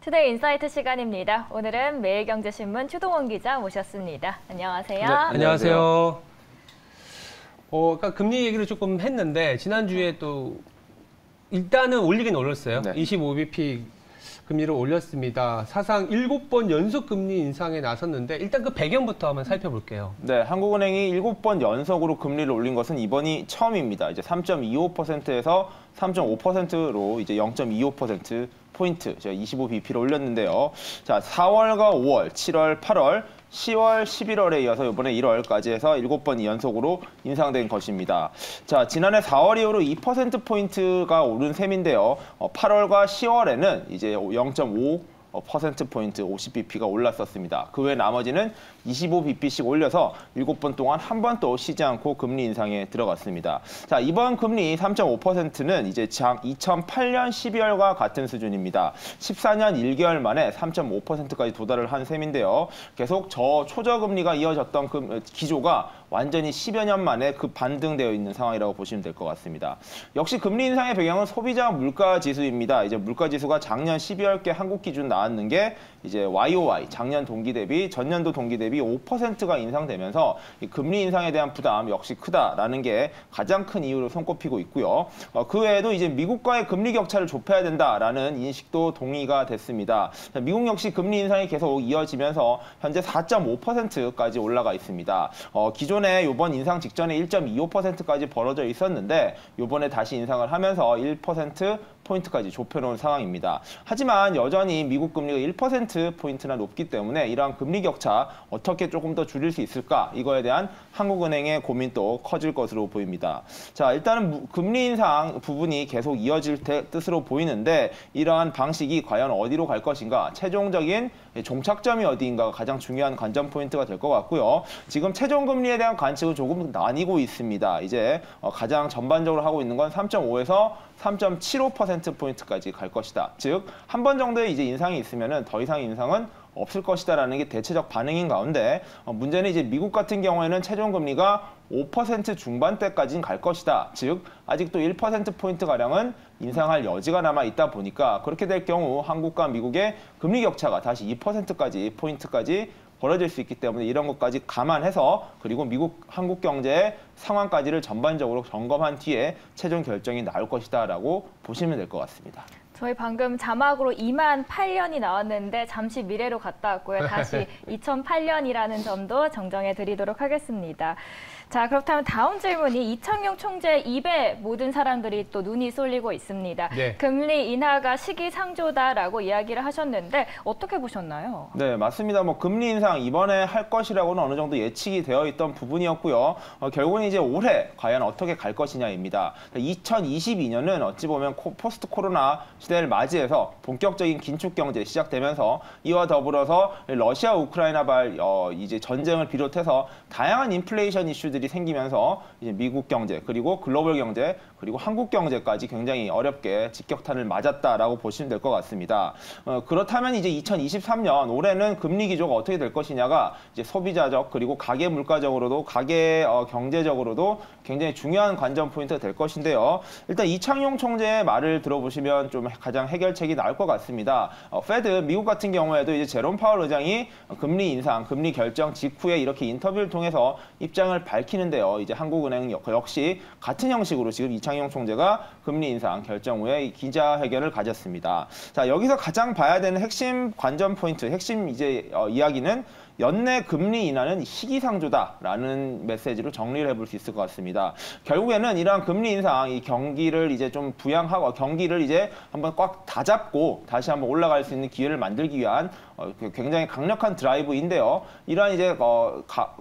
투데이 인사이트 시간입니다. 오늘은 매일경제신문 추동원 기자 모셨습니다. 안녕하세요. 네, 안녕하세요. 아까 금리 얘기를 조금 했는데 지난주에 또 일단은 올리긴 올렸어요. 네. 25bp 금리를 올렸습니다. 사상 7번 연속 금리 인상에 나섰는데 일단 그 배경부터 한번 살펴볼게요. 네, 한국은행이 7번 연속으로 금리를 올린 것은 이번이 처음입니다. 이제 3.25%에서 3.5%로 이제 0.25% 포인트, 제가 25bp를 올렸는데요. 자, 4월과 5월, 7월, 8월, 10월, 11월에 이어서 이번에 1월까지 해서 7번이 연속으로 인상된 것입니다. 자, 지난해 4월 이후로 2%포인트가 오른 셈인데요. 8월과 10월에는 이제 0.5%포인트 50bp가 올랐었습니다. 그 외 나머지는 25bp씩 올려서 7번 동안 한 번도 쉬지 않고 금리 인상에 들어갔습니다. 자, 이번 금리 3.5%는 이제 2008년 12월과 같은 수준입니다. 14년 1개월 만에 3.5%까지 도달을 한 셈인데요. 계속 저초저금리가 이어졌던 기조가 완전히 10여 년 만에 반등되어 있는 상황이라고 보시면 될 것 같습니다. 역시 금리 인상의 배경은 소비자 물가 지수입니다. 이제 물가 지수가 작년 12월께 한국 기준 나왔는 게 이제 YOY, 작년 동기 대비, 전년도 동기 대비 5%가 인상되면서 이 금리 인상에 대한 부담 역시 크다라는 게 가장 큰 이유로 손꼽히고 있고요. 그 외에도 이제 미국과의 금리 격차를 좁혀야 된다라는 인식도 동의가 됐습니다. 미국 역시 금리 인상이 계속 이어지면서 현재 4.5%까지 올라가 있습니다. 기존에 이번 인상 직전에 1.25%까지 벌어져 있었는데 이번에 다시 인상을 하면서 1%포인트까지 좁혀놓은 상황입니다. 하지만 여전히 미국 금리가 1%포인트나 높기 때문에 이러한 금리 격차 어떻게 조금 더 줄일 수 있을까? 이거에 대한 한국은행의 고민도 커질 것으로 보입니다. 자, 일단은 금리 인상 부분이 계속 이어질 뜻으로 보이는데 이러한 방식이 과연 어디로 갈 것인가? 최종적인 종착점이 어디인가가 가장 중요한 관전 포인트가 될 것 같고요. 지금 최종 금리에 대한 관측은 조금 나뉘고 있습니다. 이제 가장 전반적으로 하고 있는 건 3.5에서 3.75%포인트까지 갈 것이다. 즉, 한 번 정도의 이제 인상이 있으면은 더 이상 인상은 없을 것이다라는 게 대체적 반응인 가운데 문제는 이제 미국 같은 경우에는 최종 금리가 5% 중반대까지는 갈 것이다. 즉, 아직도 1%포인트가량은 인상할 여지가 남아 있다 보니까 그렇게 될 경우 한국과 미국의 금리 격차가 다시 2%까지 포인트까지 벌어질 수 있기 때문에 이런 것까지 감안해서 그리고 한국 경제의 상황까지를 전반적으로 점검한 뒤에 최종 결정이 나올 것이다라고 보시면 될 것 같습니다. 저희 방금 자막으로 2008년이 나왔는데 잠시 미래로 갔다 왔고요. 다시 2008년이라는 점도 정정해 드리도록 하겠습니다. 자, 그렇다면 다음 질문이 이창용 총재 입에 모든 사람들이 또 눈이 쏠리고 있습니다. 네. 금리 인하가 시기상조다라고 이야기를 하셨는데 어떻게 보셨나요? 네, 맞습니다. 금리 인상 이번에 할 것이라고는 어느 정도 예측이 되어 있던 부분이었고요. 결국은 이제 올해 과연 어떻게 갈 것이냐입니다. 2022년은 어찌 보면 포스트 코로나 시대를 맞이해서 본격적인 긴축 경제 시작되면서 이와 더불어서 러시아 우크라이나발 이제 전쟁을 비롯해서 다양한 인플레이션 이슈들이 생기면서 이제 미국 경제 그리고 글로벌 경제 그리고 한국 경제까지 굉장히 어렵게 직격탄을 맞았다라고 보시면 될 것 같습니다. 그렇다면 이제 2023년 올해는 금리 기조가 어떻게 될 것이냐가 이제 소비자적 그리고 가계 물가적으로도 가계 경제적으로도 굉장히 중요한 관전 포인트가 될 것인데요. 일단 이창용 총재의 말을 들어보시면 좀 가장 해결책이 나올 것 같습니다. 페드 미국 같은 경우에도 이제 제롬 파월 의장이 금리 인상, 금리 결정 직후에 이렇게 인터뷰를 통해서 입장을 밝히는데요. 이제 한국은행 역시 같은 형식으로 지금 이창용 총재가 금리 인상 결정 후에 기자회견을 가졌습니다. 자, 여기서 가장 봐야 되는 핵심 관전 포인트, 핵심 이제 이야기는 연내 금리 인하는 시기상조다라는 메시지로 정리를 해볼 수 있을 것 같습니다. 결국에는 이러한 금리 인상, 이 경기를 이제 좀 부양하고 경기를 이제 한번 꽉 다잡고 다시 한번 올라갈 수 있는 기회를 만들기 위한 굉장히 강력한 드라이브인데요. 이러한 이제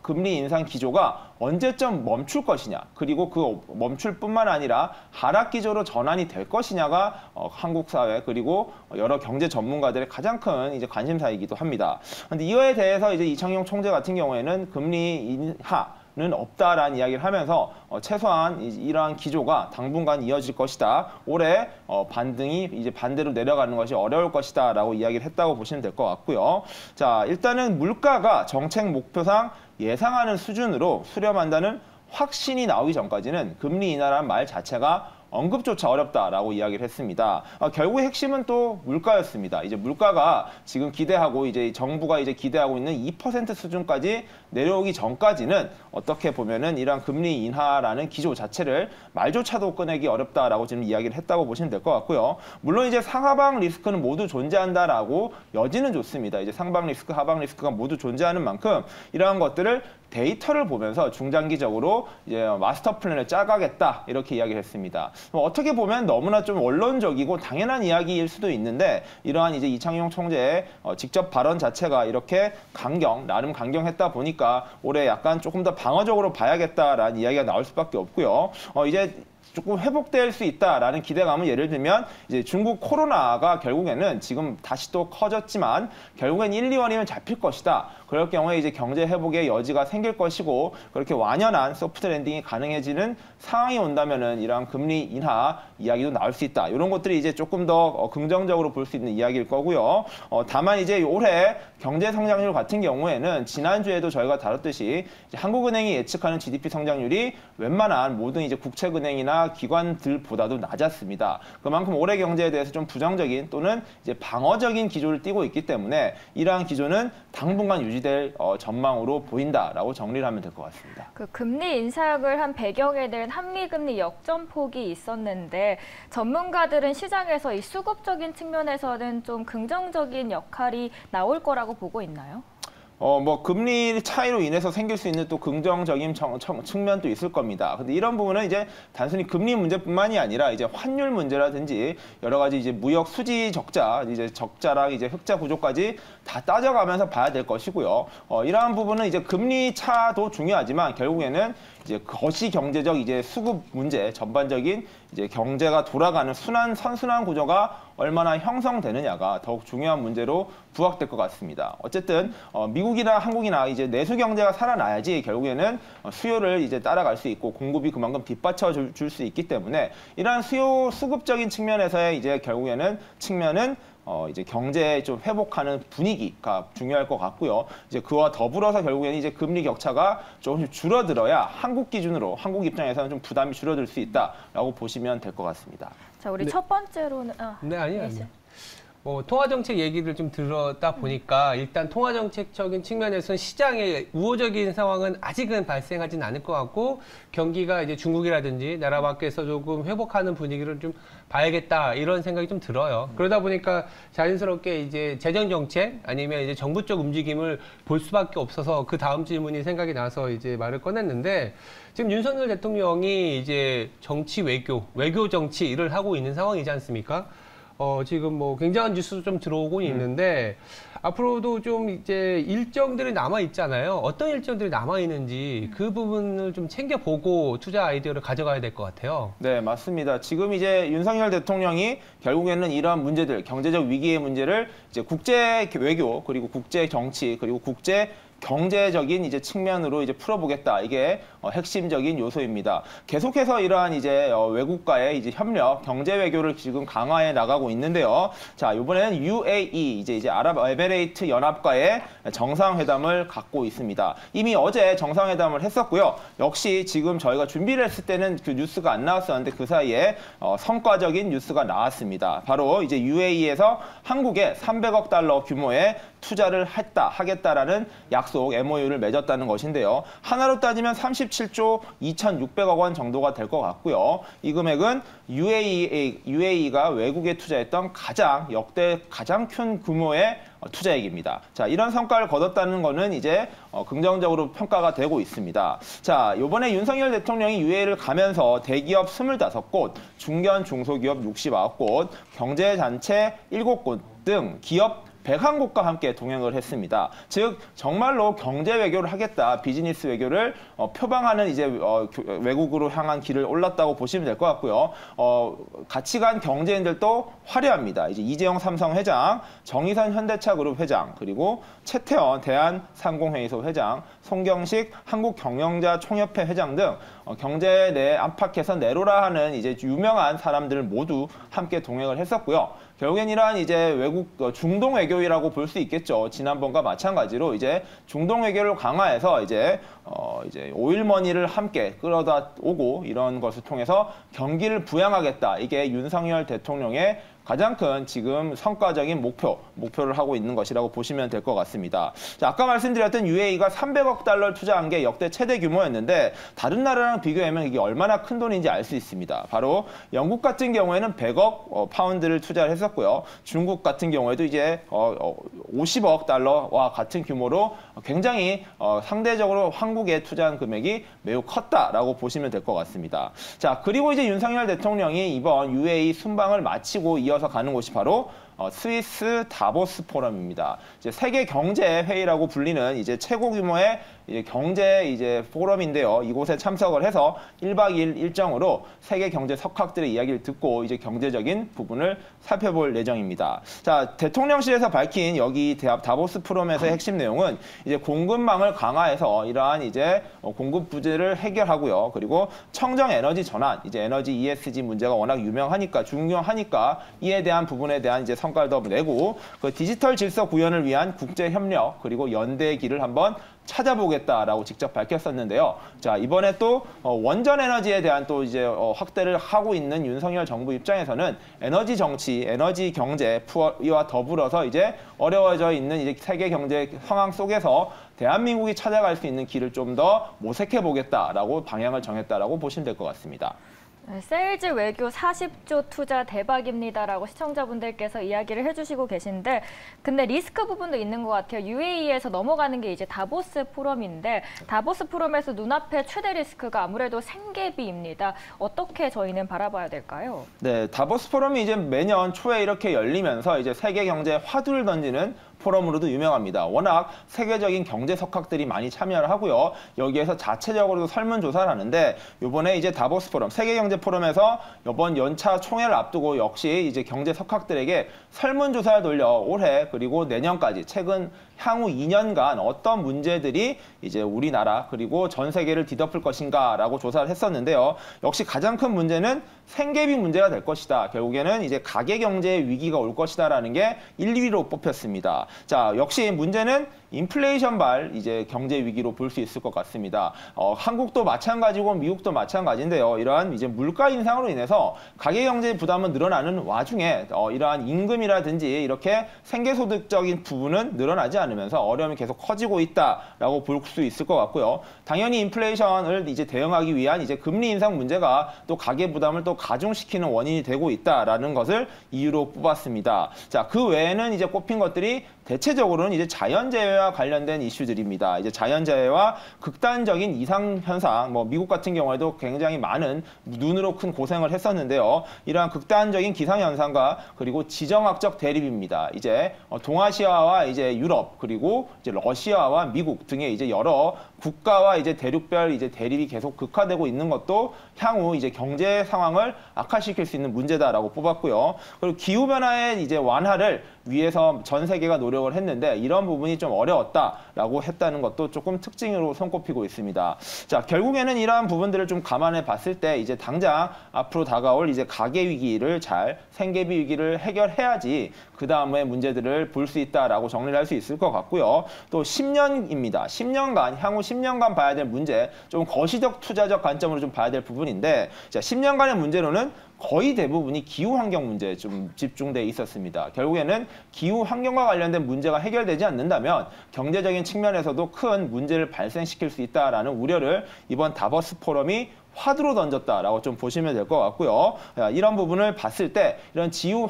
금리 인상 기조가 언제쯤 멈출 것이냐, 그리고 그 멈출 뿐만 아니라 하락 기조로 전환이 될 것이냐가 한국 사회 그리고 여러 경제 전문가들의 가장 큰 이제 관심사이기도 합니다. 그런데 이거에 대해서 이제 이창용 총재 같은 경우에는 금리 인하는 없다라는 이야기를 하면서 최소한 이러한 기조가 당분간 이어질 것이다. 올해 반등이 이제 반대로 내려가는 것이 어려울 것이다라고 이야기를 했다고 보시면 될 것 같고요. 자, 일단은 물가가 정책 목표상 예상하는 수준으로 수렴한다는 확신이 나오기 전까지는 금리 인하라는 말 자체가 언급조차 어렵다라고 이야기를 했습니다. 결국 핵심은 또 물가였습니다. 이제 물가가 지금 기대하고 이제 정부가 이제 기대하고 있는 2% 수준까지 내려오기 전까지는 어떻게 보면은 이러한 금리 인하라는 기조 자체를 말조차도 꺼내기 어렵다라고 지금 이야기를 했다고 보시면 될 것 같고요. 물론 이제 상하방 리스크는 모두 존재한다라고 여지는 좋습니다. 이제 상방 리스크, 하방 리스크가 모두 존재하는 만큼 이러한 것들을 데이터를 보면서 중장기적으로 이제 마스터 플랜을 짜가겠다 이렇게 이야기를 했습니다. 어떻게 보면 너무나 좀 원론적이고 당연한 이야기일 수도 있는데 이러한 이제 이창용 총재의 직접 발언 자체가 이렇게 나름 강경했다 보니까 올해 약간 조금 더 방어적으로 봐야겠다라는 이야기가 나올 수밖에 없고요. 이제 조금 회복될 수 있다라는 기대감은 예를 들면 이제 중국 코로나가 결국에는 지금 다시 또 커졌지만 결국엔 1, 2월이면 잡힐 것이다. 그럴 경우에 이제 경제 회복의 여지가 생길 것이고 그렇게 완연한 소프트 랜딩이 가능해지는 상황이 온다면은 이러한 금리 인하 이야기도 나올 수 있다. 이런 것들이 이제 조금 더 긍정적으로 볼 수 있는 이야기일 거고요. 다만 이제 올해 경제 성장률 같은 경우에는 지난주에도 저희가 다뤘듯이 이제 한국은행이 예측하는 GDP 성장률이 웬만한 모든 이제 국책은행이나 기관들보다도 낮았습니다. 그만큼 올해 경제에 대해서 좀 부정적인 또는 이제 방어적인 기조를 띠고 있기 때문에 이러한 기조는 당분간 유지될 전망으로 보인다라고 정리를 하면 될 것 같습니다. 그 금리 인상을 한 배경에 대한 한미금리 역전폭이 있었는데 전문가들은 시장에서 이 수급적인 측면에서는 좀 긍정적인 역할이 나올 거라고 보고 있나요? 뭐 금리 차이로 인해서 생길 수 있는 또 긍정적인 측면도 있을 겁니다. 근데 이런 부분은 이제 단순히 금리 문제뿐만이 아니라 이제 환율 문제라든지 여러 가지 이제 무역 수지 적자, 이제 적자랑 이제 흑자 구조까지 다 따져가면서 봐야 될 것이고요. 이러한 부분은 이제 금리 차도 중요하지만 결국에는 이제 거시 경제적 이제 수급 문제, 전반적인 이제 경제가 돌아가는 선순환 구조가 얼마나 형성되느냐가 더욱 중요한 문제로 부각될 것 같습니다. 어쨌든 미국이나 한국이나 이제 내수 경제가 살아나야지 결국에는 수요를 이제 따라갈 수 있고 공급이 그만큼 뒷받쳐 줄 수 있기 때문에 이러한 수급적인 측면에서의 이제 결국에는 이제 경제 좀 회복하는 분위기가 중요할 것 같고요. 이제 그와 더불어서 결국에는 이제 금리 격차가 조금씩 줄어들어야 한국 기준으로 한국 입장에서는 좀 부담이 줄어들 수 있다라고 보시면 될 것 같습니다. 자, 우리 첫 번째로는 아니요. 통화정책 얘기를 좀 들었다 보니까 일단 통화정책적인 측면에서는 시장의 우호적인 상황은 아직은 발생하진 않을 것 같고 경기가 이제 중국이라든지 나라 밖에서 조금 회복하는 분위기를 좀 봐야겠다 이런 생각이 좀 들어요. 그러다 보니까 자연스럽게 이제 재정정책 아니면 이제 정부 쪽 움직임을 볼 수밖에 없어서 그 다음 질문이 생각이 나서 이제 말을 꺼냈는데 지금 윤석열 대통령이 이제 정치 외교 정치를 하고 있는 상황이지 않습니까? 지금 뭐 굉장한 뉴스도 좀 들어오고 있는데 앞으로도 좀 이제 일정들이 남아 있잖아요. 어떤 일정들이 남아 있는지 그 부분을 좀 챙겨보고 투자 아이디어를 가져가야 될 것 같아요. 네, 맞습니다. 지금 이제 윤석열 대통령이 결국에는 이러한 문제들, 경제적 위기의 문제를 이제 국제 외교 그리고 국제 정치 그리고 국제 경제적인 이제 측면으로 이제 풀어보겠다. 이게 핵심적인 요소입니다. 계속해서 이러한 이제 외국과의 이제 협력, 경제 외교를 지금 강화해 나가고 있는데요. 자, 이번에는 UAE 이제 아랍에미레이트 연합과의 정상회담을 갖고 있습니다. 이미 어제 정상회담을 했었고요. 역시 지금 저희가 준비를 했을 때는 그 뉴스가 안 나왔었는데 그 사이에 성과적인 뉴스가 나왔습니다. 바로 이제 UAE에서 한국에 300억 달러 규모의 투자를 하겠다라는 약속, MOU를 맺었다는 것인데요. 하나로 따지면 37조 2,600억 원 정도가 될 것 같고요. 이 금액은 UAE가 외국에 투자했던 역대 가장 큰 규모의 투자액입니다. 자, 이런 성과를 거뒀다는 거는 이제 긍정적으로 평가가 되고 있습니다. 자, 이번에 윤석열 대통령이 UAE를 가면서 대기업 25곳, 중견 중소기업 69곳, 경제단체 7곳 등 기업 101곳과 함께 동행을 했습니다. 즉 정말로 경제 외교를 하겠다, 비즈니스 외교를 표방하는 이제 외국으로 향한 길을 올랐다고 보시면 될 것 같고요. 같이 간 경제인들도 화려합니다. 이제 이재용 삼성 회장, 정의선 현대차그룹 회장, 그리고 최태원 대한상공회의소 회장, 송경식 한국경영자 총협회 회장 등 경제 내 안팎에서 내로라 하는 이제 유명한 사람들 모두 함께 동행을 했었고요. 결국엔 이러한 이제 외국 중동 외교라고 볼 수 있겠죠. 지난번과 마찬가지로 이제 중동 외교를 강화해서 이제 오일머니를 함께 끌어다 오고 이런 것을 통해서 경기를 부양하겠다. 이게 윤석열 대통령의 가장 큰 지금 성과적인 목표를 하고 있는 것이라고 보시면 될 것 같습니다. 자, 아까 말씀드렸던 UAE가 300억 달러를 투자한 게 역대 최대 규모였는데 다른 나라랑 비교하면 이게 얼마나 큰 돈인지 알 수 있습니다. 바로 영국 같은 경우에는 100억 파운드를 투자를 했었고요. 중국 같은 경우에도 이제 50억 달러와 같은 규모로 굉장히 상대적으로 한국에 투자한 금액이 매우 컸다라고 보시면 될 것 같습니다. 자, 그리고 이제 윤석열 대통령이 이번 UAE 순방을 마치고 이어서 가는 곳이 바로 스위스 다보스 포럼입니다. 이제 세계 경제 회의라고 불리는 이제 최고 규모의 경제 포럼인데요. 이곳에 참석을 해서 1박 2일 일정으로 세계 경제 석학들의 이야기를 듣고 이제 경제적인 부분을 살펴볼 예정입니다. 자, 대통령실에서 밝힌 여기 다보스 포럼에서의 핵심 내용은 이제 공급망을 강화해서 이러한 이제 공급 부재를 해결하고요. 그리고 청정 에너지 전환, 이제 에너지 ESG 문제가 워낙 중요하니까 이에 대한 부분에 대한 이제 성과를 더 내고 그 디지털 질서 구현을 위한 국제 협력 그리고 연대의 길을 한번 찾아보겠다라고 직접 밝혔었는데요. 자, 이번에 또 원전 에너지에 대한 또 이제 확대를 하고 있는 윤석열 정부 입장에서는 에너지 정치, 에너지 경제와 더불어서 이제 어려워져 있는 이제 세계 경제 상황 속에서 대한민국이 찾아갈 수 있는 길을 좀 더 모색해 보겠다라고 방향을 정했다라고 보시면 될 것 같습니다. 네, 세일즈 외교 40조 투자 대박입니다라고 시청자분들께서 이야기를 해주시고 계신데 근데 리스크 부분도 있는 것 같아요. UAE에서 넘어가는 게 이제 다보스 포럼인데 다보스 포럼에서 눈앞에 최대 리스크가 아무래도 생계비입니다. 어떻게 저희는 바라봐야 될까요? 네, 다보스 포럼이 이제 매년 초에 이렇게 열리면서 이제 세계 경제에 화두를 던지는 포럼으로도 유명합니다. 워낙 세계적인 경제 석학들이 많이 참여를 하고요. 여기에서 자체적으로도 설문조사를 하는데 이번에 이제 다보스 포럼, 세계경제 포럼에서 이번 연차 총회를 앞두고 역시 이제 경제 석학들에게 설문조사를 돌려 올해 그리고 내년까지 최근 향후 2년간 어떤 문제들이 이제 우리나라 그리고 전 세계를 뒤덮을 것인가라고 조사를 했었는데요. 역시 가장 큰 문제는 생계비 문제가 될 것이다. 결국에는 이제 가계 경제의 위기가 올 것이다라는 게 1, 2위로 뽑혔습니다. 자, 역시 문제는 인플레이션발 이제 경제 위기로 볼 수 있을 것 같습니다. 한국도 마찬가지고 미국도 마찬가지인데요. 이러한 이제 물가 인상으로 인해서 가계 경제 부담은 늘어나는 와중에 이러한 임금이라든지 이렇게 생계소득적인 부분은 늘어나지 않으면서 어려움이 계속 커지고 있다라고 볼 수 있을 것 같고요. 당연히 인플레이션을 이제 대응하기 위한 이제 금리 인상 문제가 또 가계 부담을 또 가중시키는 원인이 되고 있다라는 것을 이유로 뽑았습니다. 자, 그 외에는 이제 꼽힌 것들이 대체적으로는 이제 자연재해와 관련된 이슈들입니다. 이제 자연재해와 극단적인 이상 현상, 미국 같은 경우에도 굉장히 많은 눈으로 큰 고생을 했었는데요. 이러한 극단적인 기상 현상과 그리고 지정학적 대립입니다. 이제 동아시아와 이제 유럽 그리고 이제 러시아와 미국 등의 이제 여러 국가와 이제 대륙별 이제 대립이 계속 극화되고 있는 것도 향후 이제 경제 상황을 악화시킬 수 있는 문제다라고 뽑았고요. 그리고 기후 변화의 이제 완화를 위해서 전 세계가 노력을 했는데 이런 부분이 좀 어려웠다라고 했다는 것도 조금 특징으로 손꼽히고 있습니다. 자, 결국에는 이러한 부분들을 좀 감안해 봤을 때 이제 당장 앞으로 다가올 이제 가계 위기를 생계비 위기를 해결해야지 그 다음에 문제들을 볼 수 있다라고 정리를 할 수 있을 것 같고요. 또 10년입니다. 10년간 향후 10년간 봐야 될 문제, 좀 거시적 투자적 관점으로 좀 봐야 될 부분인데, 자, 10년간의 문제로는 거의 대부분이 기후 환경 문제에 좀 집중돼 있었습니다. 결국에는 기후 환경과 관련된 문제가 해결되지 않는다면 경제적인 측면에서도 큰 문제를 발생시킬 수 있다라는 우려를 이번 다보스 포럼이 화두로 던졌다라고 좀 보시면 될 것 같고요. 이런 부분을 봤을 때 이런 지구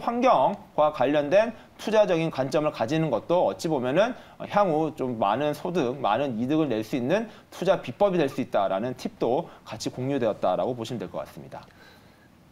환경과 관련된 투자적인 관점을 가지는 것도 어찌 보면은 향후 좀 많은 소득, 많은 이득을 낼 수 있는 투자 비법이 될 수 있다라는 팁도 같이 공유되었다라고 보시면 될 것 같습니다.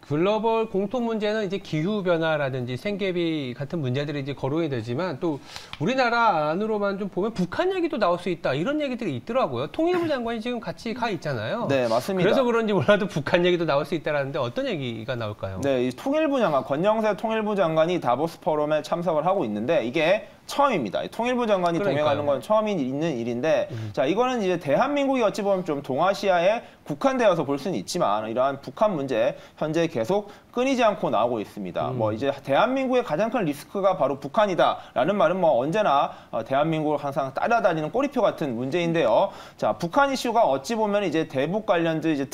글로벌 공통 문제는 이제 기후 변화라든지 생계비 같은 문제들이 이제 거론이 되지만 또 우리나라 안으로만 좀 보면 북한 얘기도 나올 수 있다 이런 얘기들이 있더라고요. 통일부 장관이 지금 같이 가 있잖아요. 네, 맞습니다. 그래서 그런지 몰라도 북한 얘기도 나올 수 있다라는데 어떤 얘기가 나올까요? 네, 이 통일부 장관 권영세 통일부 장관이 다보스 포럼에 참석을 하고 있는데 이게 처음입니다. 통일부 장관이 동행하는 건 처음 있는 일인데, 자, 이거는 이제 대한민국이 어찌 보면 좀 동아시아에 국한되어서 볼 수는 있지만 이러한 북한 문제 현재 계속 끊이지 않고 나오고 있습니다. 뭐 이제 대한민국의 가장 큰 리스크가 바로 북한이다라는 말은 뭐 언제나 대한민국을 항상 따라다니는 꼬리표 같은 문제인데요. 자, 북한 이슈가 어찌 보면 이제 대북 관련된 이제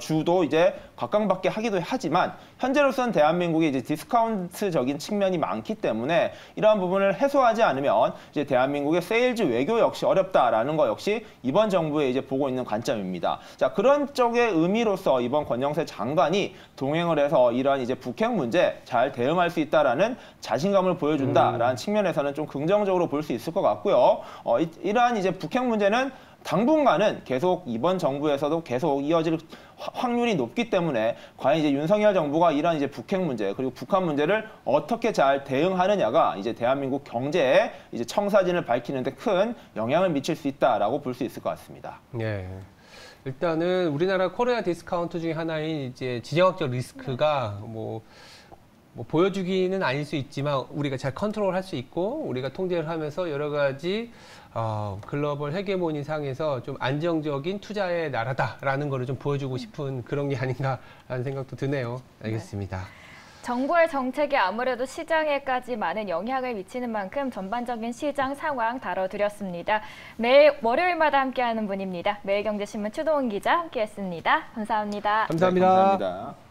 주도 이제 각광받게 하기도 하지만 현재로서는 대한민국이 이제 디스카운트적인 측면이 많기 때문에 이러한 부분을 해소하지 않으면 이제 대한민국의 세일즈 외교 역시 어렵다라는 거 역시 이번 정부에 이제 보고 있는 관점입니다. 자, 그런 쪽의 의미로서 이번 권영세 장관이 동행을 해서 이러한 이제 북핵 문제 잘 대응할 수 있다라는 자신감을 보여준다라는 측면에서는 좀 긍정적으로 볼 수 있을 것 같고요. 이러한 이제 북핵 문제는 당분간은 계속 이번 정부에서도 계속 이어질 확률이 높기 때문에 과연 이제 윤석열 정부가 이런 이제 북핵 문제 그리고 북한 문제를 어떻게 잘 대응하느냐가 이제 대한민국 경제에 이제 청사진을 밝히는데 큰 영향을 미칠 수 있다라고 볼 수 있을 것 같습니다. 네. 일단은 우리나라 코리아 디스카운트 중에 하나인 이제 지정학적 리스크가 뭐 보여주기는 아닐 수 있지만 우리가 잘 컨트롤할 수 있고 우리가 통제를 하면서 여러 가지 글로벌 헤게모니 상에서 좀 안정적인 투자의 나라다라는 거를 좀 보여주고 싶은 그런 게 아닌가라는 생각도 드네요. 알겠습니다. 정부의 정책이 아무래도 시장에까지 많은 영향을 미치는 만큼 전반적인 시장 상황 다뤄드렸습니다. 매일 월요일마다 함께하는 분입니다. 매일경제신문 추동훈 기자 함께했습니다. 감사합니다. 감사합니다. 네, 감사합니다.